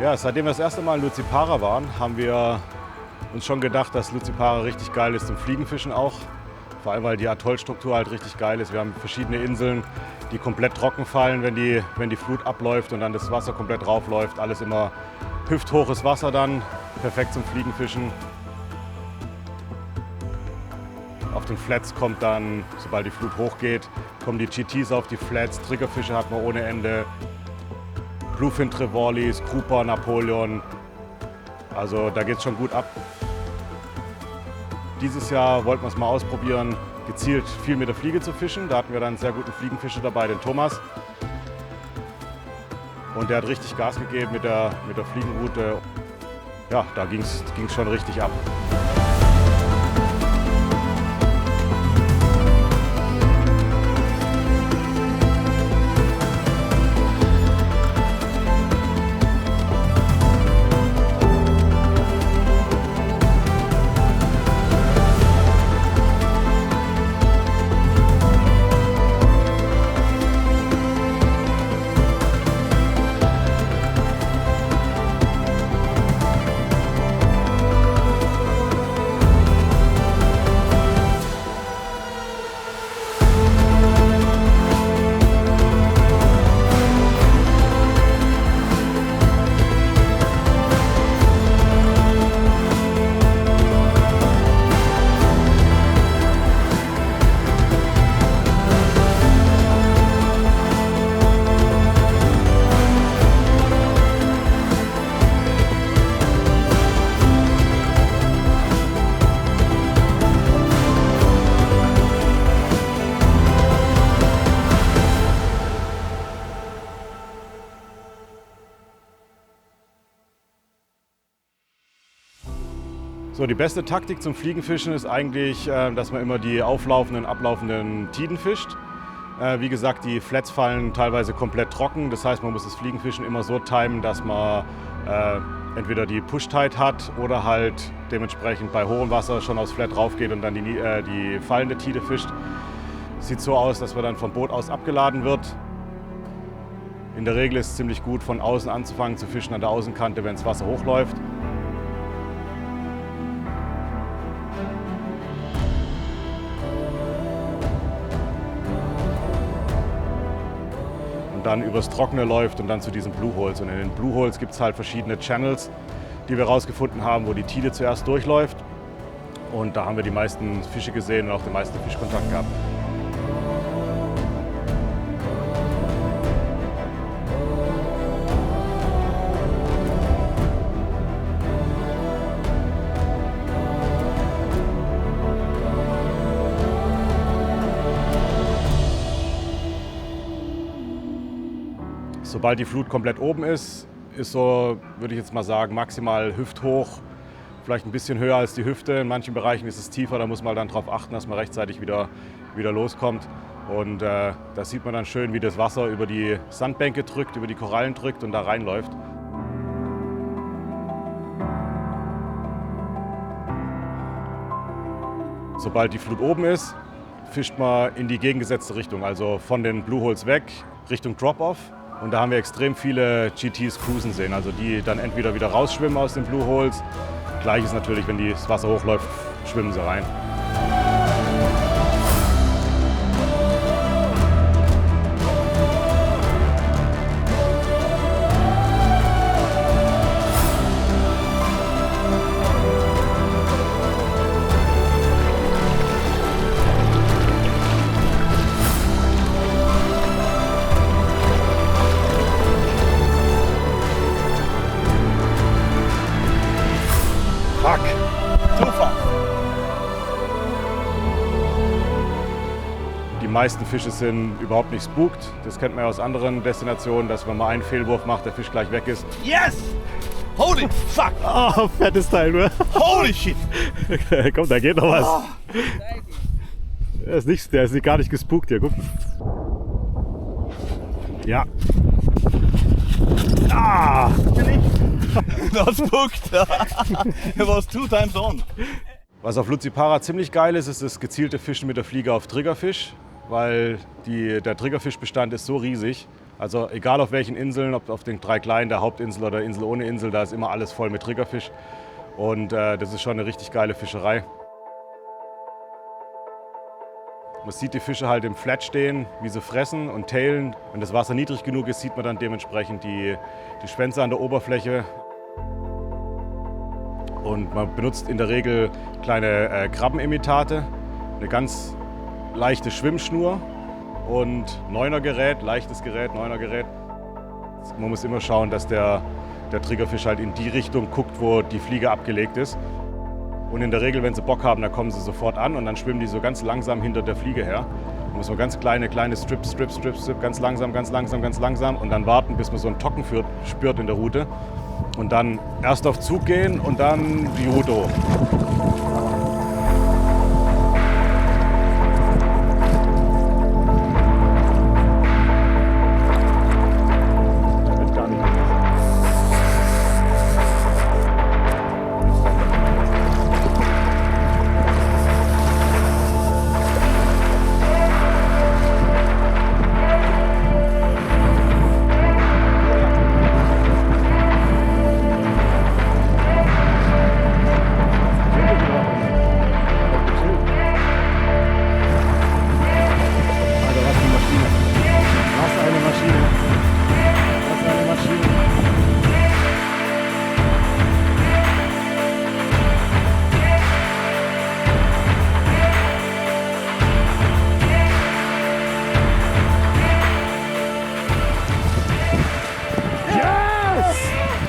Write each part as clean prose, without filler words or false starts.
Ja, seitdem wir das erste Mal in Luzipara waren, haben wir uns schon gedacht, dass Luzipara richtig geil ist zum Fliegenfischen auch. Vor allem, weil die Atollstruktur halt richtig geil ist. Wir haben verschiedene Inseln, die komplett trocken fallen, wenn die Flut abläuft und dann das Wasser komplett draufläuft. Alles immer hüfthoches Wasser dann, perfekt zum Fliegenfischen. Auf den Flats kommt dann, sobald die Flut hochgeht, kommen die GTs auf die Flats. Triggerfische hat man ohne Ende. Bluefin Trevorlis, Grouper, Napoleon. Also da geht es schon gut ab. Dieses Jahr wollten wir es mal ausprobieren, gezielt viel mit der Fliege zu fischen. Da hatten wir dann einen sehr guten Fliegenfischer dabei, den Thomas. Und der hat richtig Gas gegeben mit der Fliegenroute. Ja, da ging es schon richtig ab. So, die beste Taktik zum Fliegenfischen ist eigentlich, dass man immer die auflaufenden, ablaufenden Tiden fischt. Wie gesagt, die Flats fallen teilweise komplett trocken. Das heißt, man muss das Fliegenfischen immer so timen, dass man entweder die Push-Tide hat oder halt dementsprechend bei hohem Wasser schon aufs Flat rauf geht und dann die fallende Tide fischt. Sieht so aus, dass man dann vom Boot aus abgeladen wird. In der Regel ist es ziemlich gut, von außen anzufangen zu fischen an der Außenkante, wenn das Wasser hochläuft. Dann übers Trockene läuft und dann zu diesen Blue Holes. Und in den Blue Holes gibt es halt verschiedene Channels, die wir rausgefunden haben, wo die Tide zuerst durchläuft. Und da haben wir die meisten Fische gesehen und auch den meisten Fischkontakt gehabt. Sobald die Flut komplett oben ist so, würde ich jetzt mal sagen, maximal hüfthoch, vielleicht ein bisschen höher als die Hüfte. In manchen Bereichen ist es tiefer, da muss man dann darauf achten, dass man rechtzeitig wieder loskommt. Und da sieht man dann schön, wie das Wasser über die Sandbänke drückt, über die Korallen drückt und da reinläuft. Sobald die Flut oben ist, fischt man in die gegengesetzte Richtung, also von den Blue Holes weg, Richtung Drop-Off. Und da haben wir extrem viele GTs cruisen sehen, also die dann entweder wieder rausschwimmen aus den Blue Holes. Gleiches natürlich, wenn das Wasser hochläuft, schwimmen sie rein. Fuck! Zufall! Die meisten Fische sind überhaupt nicht spooked. Das kennt man ja aus anderen Destinationen, dass wenn man einen Fehlwurf macht, der Fisch gleich weg ist. Yes! Holy fuck! Oh, fettes Teil nur. Holy shit! Komm, da geht noch was. Oh. Der ist gar nicht gespookt hier, guck. Ja. Ah! Not spooked! It was 2 times on. Was auf Luzipara ziemlich geil ist, ist das gezielte Fischen mit der Fliege auf Triggerfisch, weil der Triggerfischbestand ist so riesig. Also egal auf welchen Inseln, ob auf den 3 kleinen, der Hauptinsel oder Insel ohne Insel, da ist immer alles voll mit Triggerfisch. Und das ist schon eine richtig geile Fischerei. Man sieht die Fische halt im Flat stehen, wie sie fressen und tailen. Wenn das Wasser niedrig genug ist, sieht man dann dementsprechend die Schwänze an der Oberfläche. Und man benutzt in der Regel kleine Krabbenimitate, eine ganz leichte Schwimmschnur und Neunergerät, leichtes Gerät, Neunergerät. Man muss immer schauen, dass der Triggerfisch halt in die Richtung guckt, wo die Fliege abgelegt ist. Und in der Regel, wenn sie Bock haben, dann kommen sie sofort an und dann schwimmen die so ganz langsam hinter der Fliege her. Da muss man ganz kleine Strips, ganz langsam und dann warten, bis man so einen Tocken spürt in der Rute. Und dann erst auf Zug gehen und dann die Rute hoch.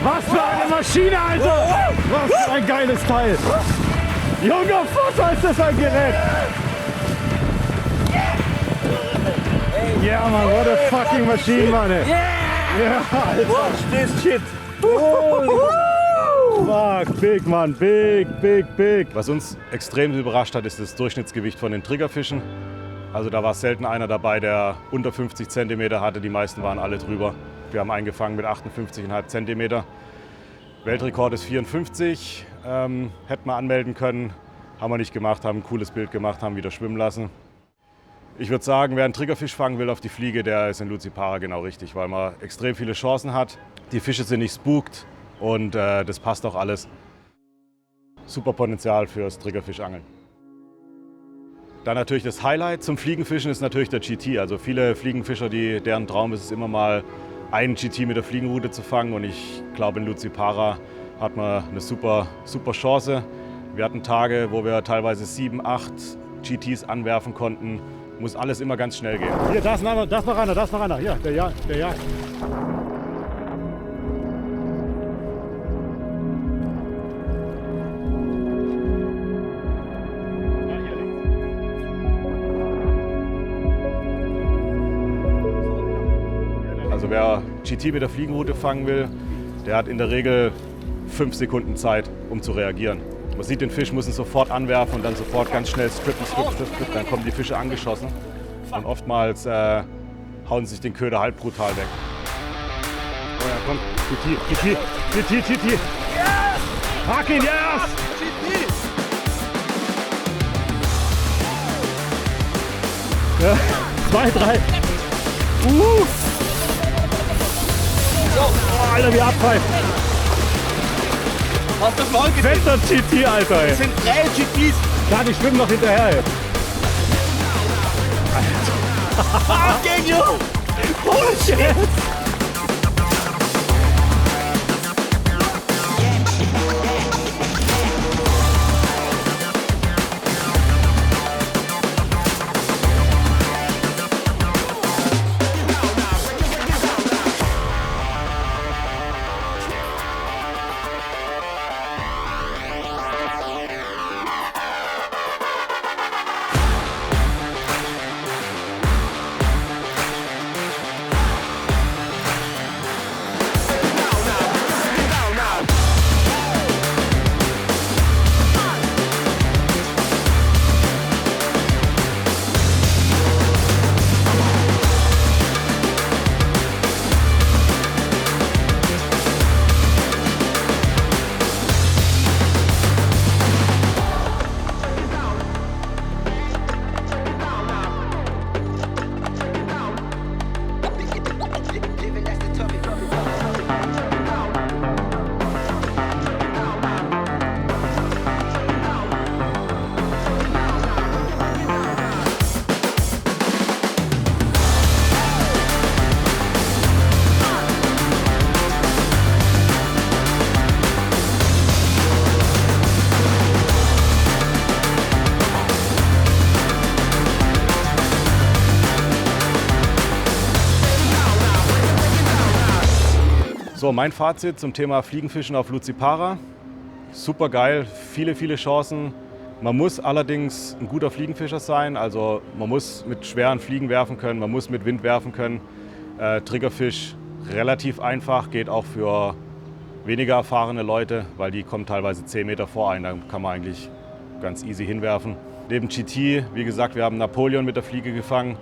Was für eine Maschine, Alter! Was für ein geiles Teil! Junger Vater, ist das ein Gerät! Ja, Mann, what a fucking machine, Mann! Ja, Alter! Watch this shit! Fuck, big, Mann, big. Was uns extrem überrascht hat, ist das Durchschnittsgewicht von den Triggerfischen. Also da war selten einer dabei, der unter 50 cm hatte. Die meisten waren alle drüber. Wir haben eingefangen mit 58,5 cm. Weltrekord ist 54. Hätten wir anmelden können. Haben wir nicht gemacht, haben ein cooles Bild gemacht, haben wieder schwimmen lassen. Ich würde sagen, wer einen Triggerfisch fangen will auf die Fliege, der ist in Luzipara genau richtig, weil man extrem viele Chancen hat. Die Fische sind nicht spooked und das passt auch alles. Super Potenzial fürs Triggerfischangeln. Dann natürlich das Highlight zum Fliegenfischen ist natürlich der GT. Also viele Fliegenfischer, deren Traum ist es immer mal, einen GT mit der Fliegenrute zu fangen. Und ich glaube, in Luzipara hat man eine super Chance. Wir hatten Tage, wo wir teilweise 7, 8 GTs anwerfen konnten. Muss alles immer ganz schnell gehen. Hier, da ist noch einer. Hier, der jagt. Also wer GT mit der Fliegenrute fangen will, der hat in der Regel 5 Sekunden Zeit, um zu reagieren. Man sieht den Fisch, muss ihn sofort anwerfen und dann sofort ganz schnell strippen. Dann kommen die Fische angeschossen. Und oftmals hauen sich den Köder halb brutal weg. Oh ja, komm, GT. Yes! Hack ihn, yes! Ja, 2, 3. Oh, Alter, wie abpfeift. Hast du mal gesehen? Fetter GT, Alter, ey. Das sind 3 GTs. Klar, die schwimmen noch hinterher, ey. Fucking you! Holy shit! So, mein Fazit zum Thema Fliegenfischen auf Luzipara. Super geil, viele Chancen. Man muss allerdings ein guter Fliegenfischer sein, also man muss mit schweren Fliegen werfen können, man muss mit Wind werfen können. Triggerfisch relativ einfach, geht auch für weniger erfahrene Leute, weil die kommen teilweise 10 Meter vor einen, da kann man eigentlich ganz easy hinwerfen. Neben GT, wie gesagt, wir haben Napoleon mit der Fliege gefangen,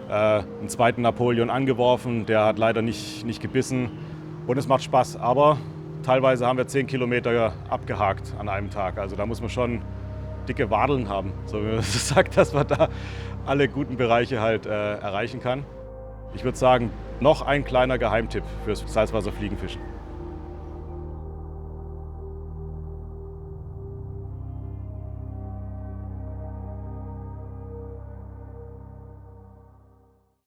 einen zweiten Napoleon angeworfen, der hat leider nicht gebissen und es macht Spaß, aber teilweise haben wir 10 Kilometer abgehakt an einem Tag, also da muss man schon dicke Wadeln haben, so wie man das sagt, dass man da alle guten Bereiche halt erreichen kann. Ich würde sagen, noch ein kleiner Geheimtipp fürs Salzwasserfliegenfischen.